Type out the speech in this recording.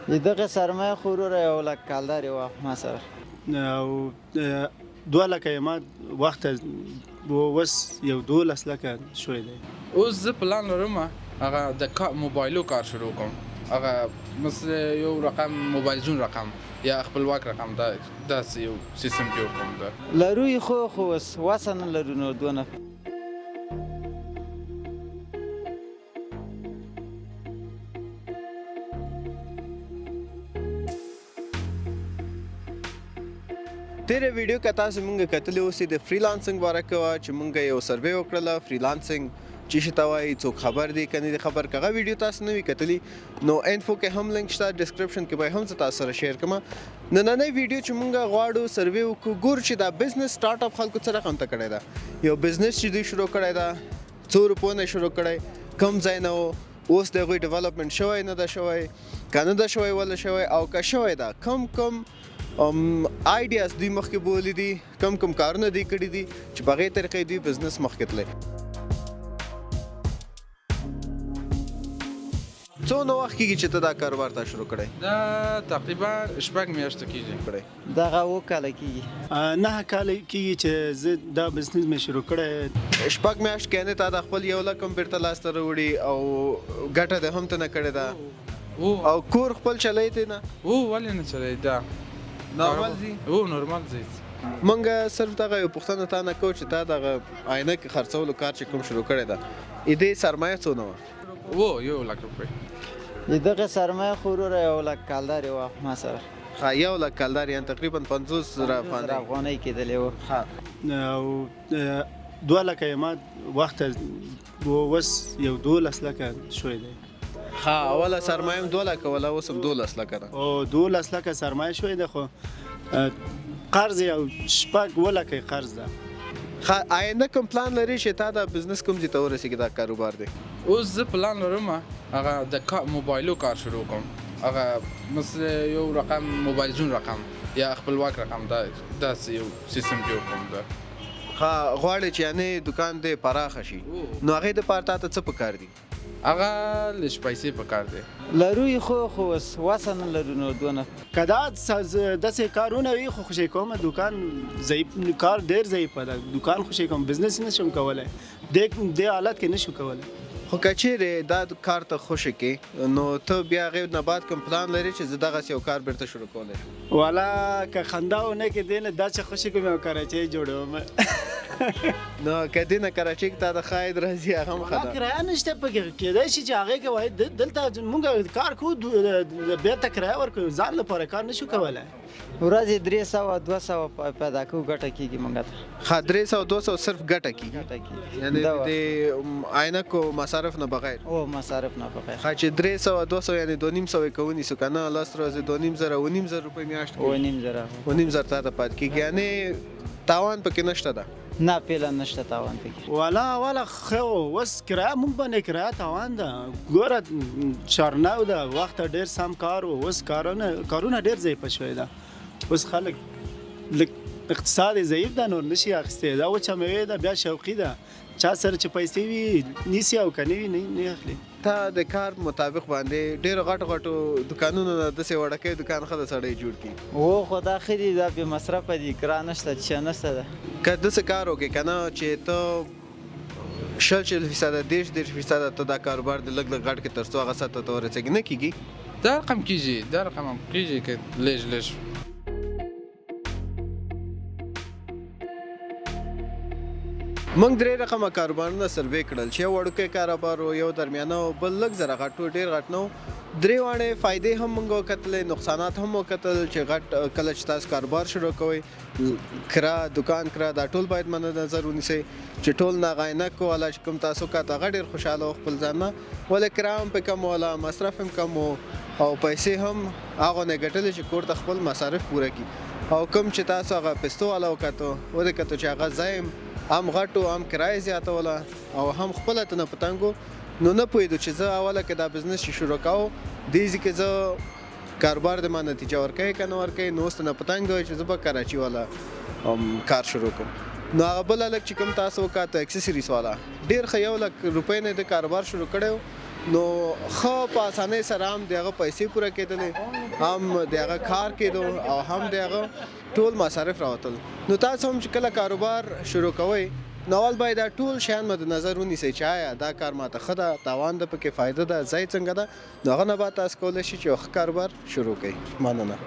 دغه سرمایه خو وروره 1,00,000 کالدار یې وه ما سره او 2,00,000 ما وخت اوس یو 12,00,000 شوی دی. اوس زه پلان لرم هغه د موبایلو کار شروع کوم، هغه مثل یو رقم موبایل زون رقم یا خپلواک رقم داسې یو سیستم جوړ کوم. لرو یې خو اوس وسه نه لرو نو دونه. تیره ویډیو که تاسو مونږ کتلی اوسئ د فریلانسنګ باره کې وه چې مونږ یو سروې وکړله فریلانسنګ چې شي ته وایي څوک خبر دی که نه دی خبر که هغه ویډیو تاسو نه وي کتلي نو انفو کې هم لینک شته ډسکرپشن کې به هم زه تاسو سره شیر کړم. نننۍ ویډیو چې مونږ غواړو سروې وکړو ګورو چې دا بزنس سټارټ اپ خلکو څه رقم ته کړی ده. یو بزنس چې دوی شروع کړی ده 100 روپو نه شروع کړی کم ځای نه و اوس د هغوی ډیولپمنټ شوی نه ده شوی که نه ده شوی ولې شوی او که شوی ده کم آیډیاز دوی مخکې بولی دي کم کارونه دوی کړي دي چې په هغې طریقې دوی بزنس مخکې تللی. څونه وخت کېږي چې ته دا کاروبار تا شروع کړی؟ دا تقریبا 6 میاشتې کېږي. دغه 7 کاله کېږي. 9 کاله کېږي چې زه دا بزنس مې شروع کړی. 6 میاشت کې تا د خپل 1,00,000 بیرته لاسته راوړي او ګټه دې هم ته نه کړې ده او کور خپل چلی دی نه؟ ولې نه چلی دا نارمل ځي؟ نارمل ځي. موږ صرف دغه یو پوښتنه تا نه کوو چې تا دغه عینکې خرڅولو کار چې کوم شروع کړی ده دې سرمایه څونه وه؟ 1,00,000 روپۍ. دغه سرمایه خو وروره 1,00,000 کالدار یې وه ما سره. 1,00,000 کالدار یعنې تقریبا 50,000 افغانۍ کېدلې وه. او 2,00,000 ما وخت اوس یو 12,00,000 شوی دی. اوله سرمایه هم 2,00,000 وله اوس هم 12,00,000 ده. او 12,00,000 سرمایه شوی دی خو قرض یو 7,00,000 قرض ده. آینده کوم پلان لري چې تا دا بزنس کوم ځای ته ورسېږي دا کاروبار دی؟ اوس زه پلان لرم هغه د موبایلو کار شروع کوم، هغه مثل یو رقم موبایل زون رقم یا خپلواک رقم داسې یو سیستم جوړ کوم. غواړې چې یعنې دکان دې پراخه شي نو هغې دپاره تا ته څه پکار دي؟ هغه لږ پیسې پکار دی. لرو یې خو اوس وسه نه لرو نو دونه. که دا داسې کارونه وي خو خوشی کوم دکان کار ډېر ضعیفه ده. دکان خوشی کوم بزنس نشم کولی دې حالت کې نشو کولی. خو که چیرې دا کار ته خوشې کې نو ته بیا هغې نه بعد کوم پلان لري چې زه دغسې یو کار بیرته شروع کولی شم؟ والا که خندا ونه کې دی نه دا چې خوشي کوم یو کراچۍ جوړوم. نو که دې نه کراچۍ کې تا د ښه عاید راځي هغه هم ښه ده. کرایه نشته پکې کېدای شي چې هغې کې وایي دلته مونږ کار کوو بېرته کرایه ورکوو ځان لپاره کار نشو کولی. ورځې 300-200 پیدا کوو ګټه کېږي موږ ته. 300-200 صرف ګټه کېږي یعنې د عینکو مصارف نه بغیر؟ او مصارف نه بغیر. چې 300-200 یعنې 2,500 که ونیسو که نه 10 ورځې 2,500 روپۍ میاشت کې 2,500 تا ته پاتې کېږي یعنې تاوان پکې نشته ده؟ نه فعلا نشته تاوان پکې. والا خو اوس کرایه مونږ باندې کرایه تاوان ده. ګوره 4-9 ده وخت ډېر سم کار و اوس کارونه ډېر ضعیفه شوی ده. اوس خلک لږ اقتصاد ضعیف ده نور نشي اخیستی. دا وچه میوې ده بیا شوقي ده چا سره چې پیسې وي نیسي او که نه وي نه اخلي. تا د کار مطابق باندې ډېرو غټو دکانونو نه داسې وړکی دکان ښه د سړی جوړ کړي. خو دا ښه دي دا بې مصرفه دي کرا نشته څه نشته ده. که داسې کار وکړې که نه چې ته 40% 10% ته دا کاروبار د لږ غټ کې تر څو هغه سطح ته ورسېږي نه کېږي؟ دا رقم کېږي دا رقم هم کېږي که لږ موږ 3 رقمه کاروبارونه سروې کړل چې یو وړوکی کاروبار و یو درمیانه و بل لږ زره غټ و ډېر غټ نه و. 3 واړې فایدې هم موږ وکتلې نقصانات هم وکتل چې غټ کله چې تاسو کاروبار شروع کوئ کرا دکان کرا دا ټول باید مد نظر ونیسئ چې ټول نه هغه عینکو والا چې کوم تاسو کاته هغه ډېر خوشحاله و خپل ځان نه ولې کرا هم پې کم وله مصرف هم کم و او پیسې هم هغه نه ګټلې چې کور ته خپل مصارف پوره کړي او کوم چې تاسو هغه پستو والا وکتو ودې کتو چې هغه ځای هم غټو هم کرایه زیاتوله او هم خپله ته نه پتنګو نو نه پوهېدو چې زه اوله که دا بزنس چې شروع کوو دې ځای کې زه کاروبار د ما نتیجه ورکوي که نه ورکوي نو اوس ته نه پتنګ وی چې زه به کراچي والا کار شروع کوم. نو هغه بل هلک چې کوم تاسو وکاته اکسسریز والا ډېر ښه 1,00,000 روپۍ نه د کاروبار شروع کړی و نو ښه په اسانۍ سره هم د هغه پیسې پوره کېدلې هم د هغه کار کېدو او هم د هغه ټول مصارف راوتل. نو تاسو هم چې کله کاروبار شروع کوئ نو اول باید دا ټول شیان مد نظر ونیسئ چې آیا دا کار ماته ښه ده، تاوان ده پکې، فایده ده، ځای څنګه ده، نو هغه نه بعد تاسو کولی شئ چې یو ښه کاروبار شروع کړئ. مننه.